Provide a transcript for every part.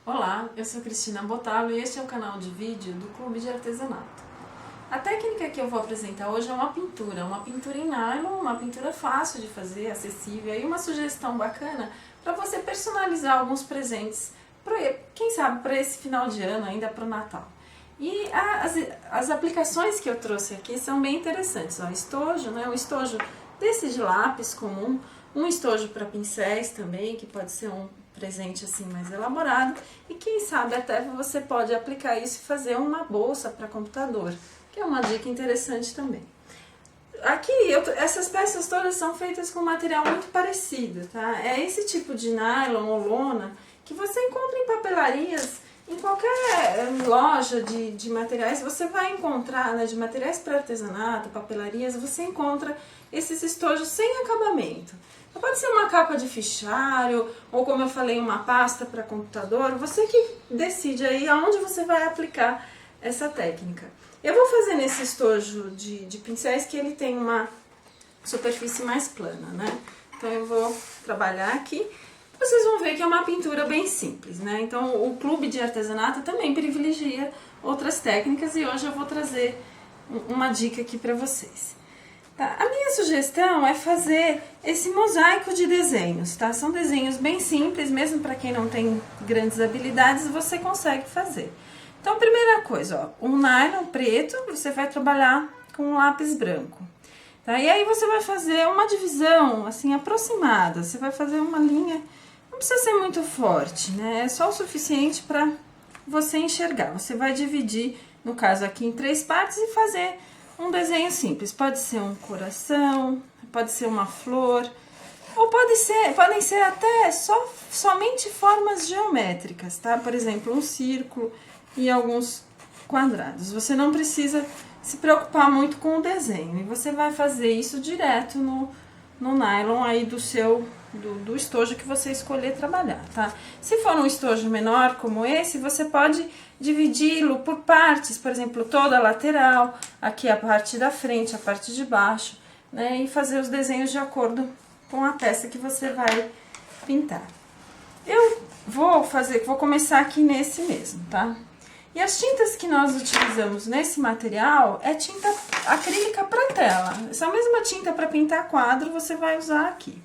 Olá, eu sou Cristina Bottalo e este é o canal de vídeo do Clube de Artesanato. A técnica que eu vou apresentar hoje é uma pintura em nylon, uma pintura fácil de fazer, acessível e uma sugestão bacana para você personalizar alguns presentes, quem sabe para esse final de ano, ainda para o Natal. E as aplicações que eu trouxe aqui são bem interessantes. Ó, estojo, né? Um estojo desse de lápis comum, um estojo para pincéis também, que pode ser um presente assim mais elaborado, e quem sabe até você pode aplicar isso e fazer uma bolsa para computador, que é uma dica interessante também. Aqui, essas peças todas são feitas com material muito parecido, tá? É esse tipo de nylon ou lona que você encontra em papelarias, em qualquer loja de materiais, você vai encontrar, né, de materiais para artesanato, papelarias, você encontra esses estojos sem acabamento. Pode ser uma capa de fichário, ou como eu falei, uma pasta para computador, você que decide aí aonde você vai aplicar essa técnica. Eu vou fazer nesse estojo de pincéis que ele tem uma superfície mais plana, né? Então eu vou trabalhar aqui. Vocês vão ver que é uma pintura bem simples, né? Então o Clube de Artesanato também privilegia outras técnicas e hoje eu vou trazer uma dica aqui para vocês. Tá? A minha sugestão é fazer esse mosaico de desenhos, tá? São desenhos bem simples, mesmo para quem não tem grandes habilidades, você consegue fazer. Então, primeira coisa, ó, um nylon preto, você vai trabalhar com um lápis branco. Tá? E aí você vai fazer uma divisão, assim, aproximada. Você vai fazer uma linha, não precisa ser muito forte, né? É só o suficiente para você enxergar. Você vai dividir, no caso aqui, em 3 partes e fazer um desenho simples. Pode ser um coração, pode ser uma flor, ou podem ser até somente formas geométricas, tá? Por exemplo, um círculo e alguns quadrados. Você não precisa se preocupar muito com o desenho. E você vai fazer isso direto no nylon aí do estojo que você escolher trabalhar, tá? Se for um estojo menor como esse, você pode dividi-lo por partes, por exemplo, toda a lateral, aqui a parte da frente, a parte de baixo, né? E fazer os desenhos de acordo com a peça que você vai pintar. Eu vou começar aqui nesse mesmo, tá? E as tintas que nós utilizamos nesse material é tinta acrílica para tela. Essa mesma tinta para pintar quadro você vai usar aqui.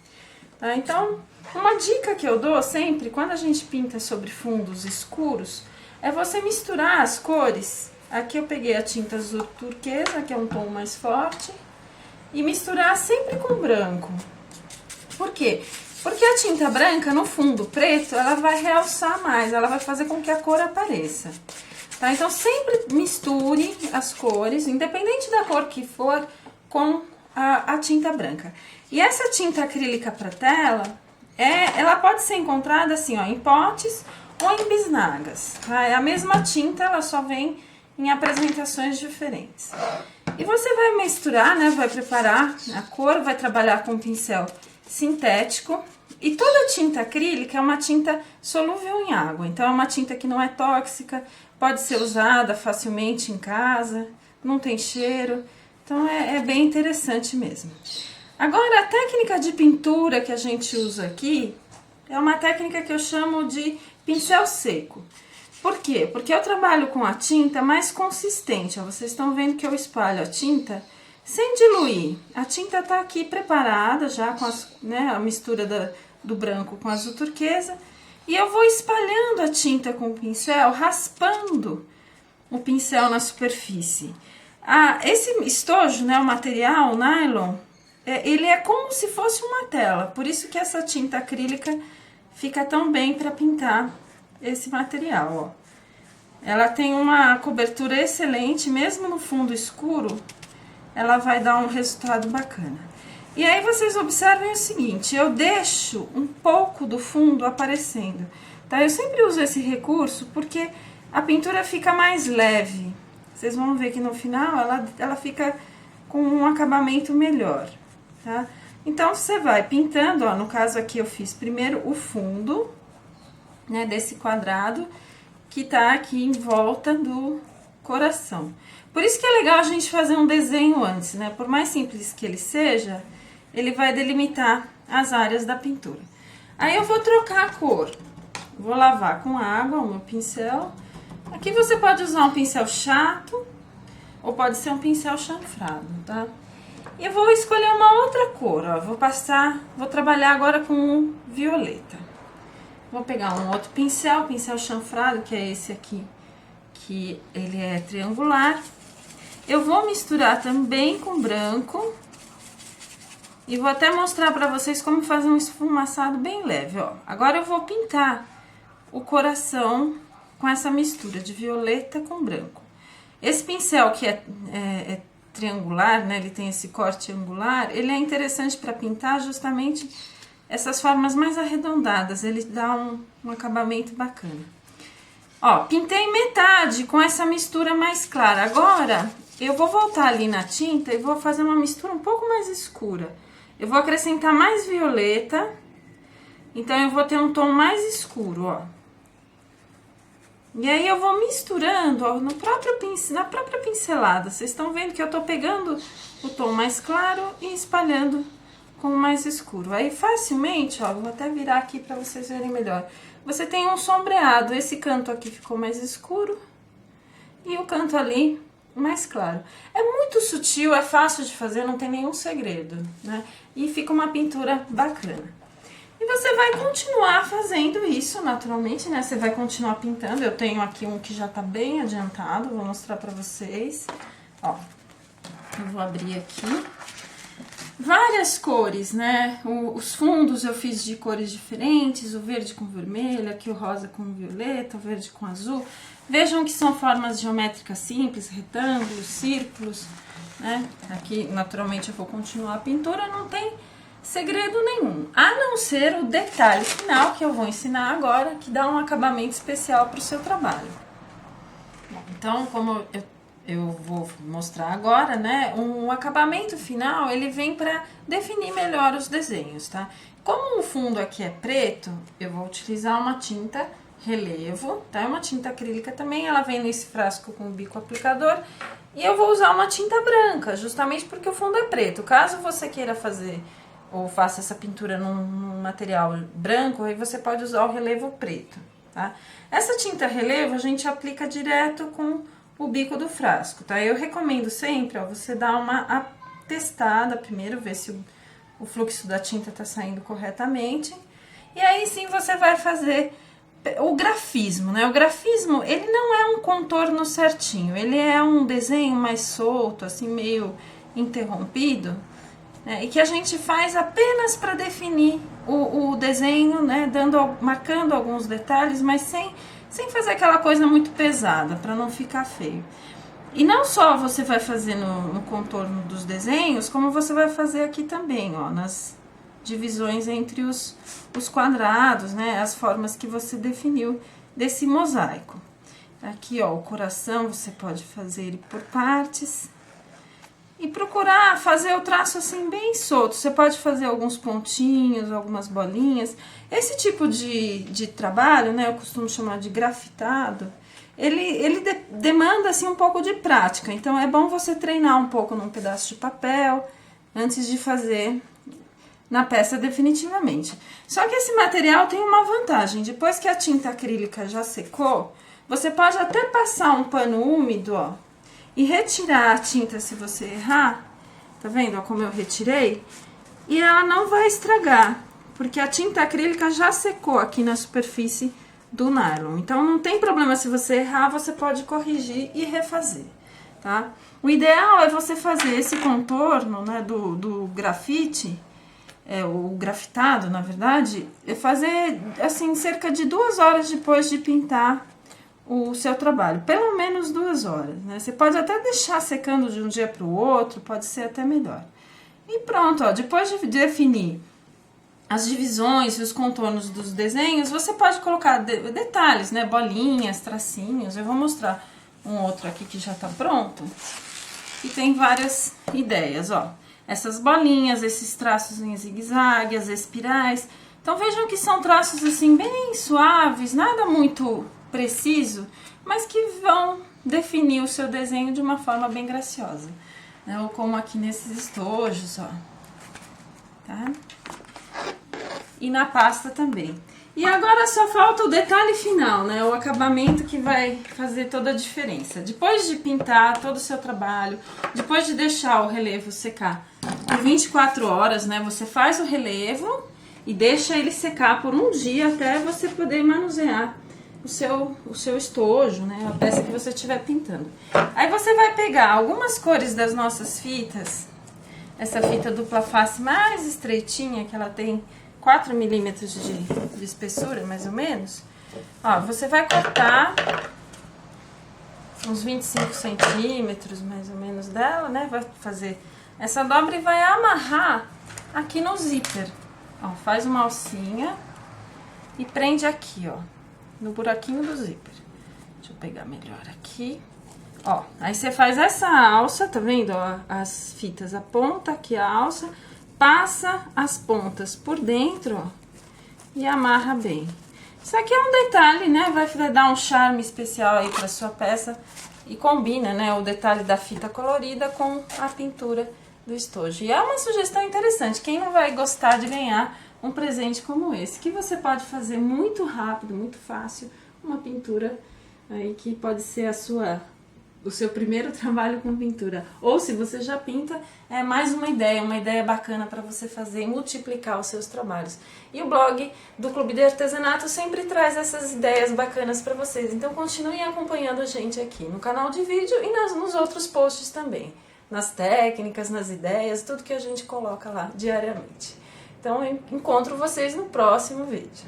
Tá? Então, uma dica que eu dou sempre, quando a gente pinta sobre fundos escuros, é você misturar as cores. Aqui eu peguei a tinta azul turquesa, que é um tom mais forte, e misturar sempre com branco. Por quê? Porque a tinta branca no fundo preto, ela vai realçar mais, ela vai fazer com que a cor apareça. Tá? Então, sempre misture as cores, independente da cor que for, com a tinta branca. E essa tinta acrílica para tela, ela pode ser encontrada assim, ó, em potes ou em bisnagas. Tá? É a mesma tinta, ela só vem em apresentações diferentes. E você vai misturar, né, vai preparar a cor, vai trabalhar com pincel sintético. E toda tinta acrílica é uma tinta solúvel em água, então é uma tinta que não é tóxica, pode ser usada facilmente em casa, não tem cheiro, então é bem interessante mesmo. Agora, a técnica de pintura que a gente usa aqui é uma técnica que eu chamo de pincel seco. Por quê? Porque eu trabalho com a tinta mais consistente, ó, vocês estão vendo que eu espalho a tinta sem diluir. A tinta está aqui preparada já com a mistura do branco com azul turquesa. E eu vou espalhando a tinta com o pincel, raspando o pincel na superfície. Esse estojo, né, o material, o nylon, ele é como se fosse uma tela. Por isso que essa tinta acrílica fica tão bem para pintar esse material, ó. Ela tem uma cobertura excelente, mesmo no fundo escuro, ela vai dar um resultado bacana. E aí vocês observem o seguinte, eu deixo um pouco do fundo aparecendo, tá? Eu sempre uso esse recurso porque a pintura fica mais leve. Vocês vão ver que no final ela fica com um acabamento melhor, tá? Então, você vai pintando, ó, no caso aqui eu fiz primeiro o fundo, né, desse quadrado, que tá aqui em volta do coração. Por isso que é legal a gente fazer um desenho antes, né? Por mais simples que ele seja, ele vai delimitar as áreas da pintura. Aí eu vou trocar a cor. Vou lavar com água o meu pincel. Aqui você pode usar um pincel chato ou pode ser um pincel chanfrado, tá? E eu vou escolher uma outra cor, ó. Vou trabalhar agora com o violeta. Vou pegar um outro pincel chanfrado, que é esse aqui, que ele é triangular. Eu vou misturar também com branco. E vou até mostrar pra vocês como fazer um esfumaçado bem leve, ó. Agora eu vou pintar o coração com essa mistura de violeta com branco. Esse pincel que é triangular, né, ele tem esse corte angular, ele é interessante para pintar justamente essas formas mais arredondadas, ele dá um acabamento bacana. Ó, pintei metade com essa mistura mais clara. Agora, eu vou voltar ali na tinta e vou fazer uma mistura um pouco mais escura. Eu vou acrescentar mais violeta, então eu vou ter um tom mais escuro, ó. E aí eu vou misturando, ó, na própria pincelada. Vocês estão vendo que eu tô pegando o tom mais claro e espalhando com o mais escuro. Aí facilmente, ó, vou até virar aqui pra vocês verem melhor. Você tem um sombreado, esse canto aqui ficou mais escuro e o canto ali mais claro. É muito sutil, é fácil de fazer, não tem nenhum segredo, né? E fica uma pintura bacana. E você vai continuar fazendo isso naturalmente, né? Você vai continuar pintando. Eu tenho aqui um que já tá bem adiantado, vou mostrar pra vocês. Ó, eu vou abrir aqui. Várias cores, né? Os fundos eu fiz de cores diferentes, o verde com vermelho, aqui o rosa com violeta, o verde com azul. Vejam que são formas geométricas simples, retângulos, círculos, né? Aqui, naturalmente, eu vou continuar a pintura, não tem segredo nenhum, a não ser o detalhe final que eu vou ensinar agora, que dá um acabamento especial para o seu trabalho. Bom, então, como eu vou mostrar agora, né, um acabamento final, ele vem para definir melhor os desenhos, tá? Como o fundo aqui é preto, eu vou utilizar uma tinta relevo, tá? É uma tinta acrílica também, ela vem nesse frasco com o bico aplicador, e eu vou usar uma tinta branca, justamente porque o fundo é preto. Caso você queira fazer ou faça essa pintura num material branco, aí você pode usar o relevo preto, tá? Essa tinta relevo a gente aplica direto com o bico do frasco, tá? Eu recomendo sempre, ó, você dar uma testada primeiro, ver se o fluxo da tinta tá saindo corretamente, e aí sim você vai fazer o grafismo, né? O grafismo, ele não é um contorno certinho, ele é um desenho mais solto, assim, meio interrompido, e que a gente faz apenas para definir o desenho, né, marcando alguns detalhes, mas sem fazer aquela coisa muito pesada, para não ficar feio. E não só você vai fazer no contorno dos desenhos, como você vai fazer aqui também, ó, nas divisões entre os quadrados, né, as formas que você definiu desse mosaico. Aqui, ó, o coração você pode fazer ele por partes. E procurar fazer o traço assim bem solto. Você pode fazer alguns pontinhos, algumas bolinhas. Esse tipo de trabalho, né, eu costumo chamar de grafitado, ele demanda assim um pouco de prática. Então é bom você treinar um pouco num pedaço de papel antes de fazer na peça definitivamente. Só que esse material tem uma vantagem. Depois que a tinta acrílica já secou, você pode até passar um pano úmido, ó, e retirar a tinta se você errar, tá vendo, ó, como eu retirei? E ela não vai estragar, porque a tinta acrílica já secou aqui na superfície do nylon. Então, não tem problema se você errar, você pode corrigir e refazer, tá? O ideal é você fazer esse contorno, né, do grafite, o grafitado, na verdade, fazer, assim, cerca de 2 horas depois de pintar o seu trabalho, pelo menos 2 horas, né? Você pode até deixar secando de um dia para o outro, pode ser até melhor. E pronto, ó, depois de definir as divisões e os contornos dos desenhos, você pode colocar detalhes, né? Bolinhas, tracinhos. Eu vou mostrar um outro aqui que já tá pronto. E tem várias ideias, ó. Essas bolinhas, esses traços em zigue-zague, as espirais. Então vejam que são traços assim bem suaves, nada muito preciso, mas que vão definir o seu desenho de uma forma bem graciosa, né? Ou como aqui nesses estojos, ó, tá? E na pasta também. E agora só falta o detalhe final, né? O acabamento que vai fazer toda a diferença. Depois de pintar todo o seu trabalho, depois de deixar o relevo secar por 24 horas, né? Você faz o relevo e deixa ele secar por um dia até você poder manusear o seu estojo, né? A peça que você estiver pintando. Aí você vai pegar algumas cores das nossas fitas, essa fita dupla face mais estreitinha, que ela tem 4 milímetros de espessura, mais ou menos. Ó, você vai cortar uns 25 centímetros, mais ou menos, dela, né? Vai fazer essa dobra e vai amarrar aqui no zíper. Ó, faz uma alcinha e prende aqui, ó, no buraquinho do zíper. Deixa eu pegar melhor aqui. Ó, aí você faz essa alça, tá vendo? Ó, as fitas, a ponta aqui, a alça, passa as pontas por dentro, ó, e amarra bem. Isso aqui é um detalhe, né? Vai dar um charme especial aí pra sua peça e combina, né? O detalhe da fita colorida com a pintura do estojo. E é uma sugestão interessante. Quem não vai gostar de ganhar um presente como esse? Que você pode fazer muito rápido, muito fácil, uma pintura aí que pode ser o seu primeiro trabalho com pintura. Ou se você já pinta, é mais uma ideia bacana para você fazer e multiplicar os seus trabalhos. E o blog do Clube de Artesanato sempre traz essas ideias bacanas para vocês. Então continuem acompanhando a gente aqui no canal de vídeo e nos outros posts também. Nas técnicas, nas ideias, tudo que a gente coloca lá diariamente. Então eu encontro vocês no próximo vídeo.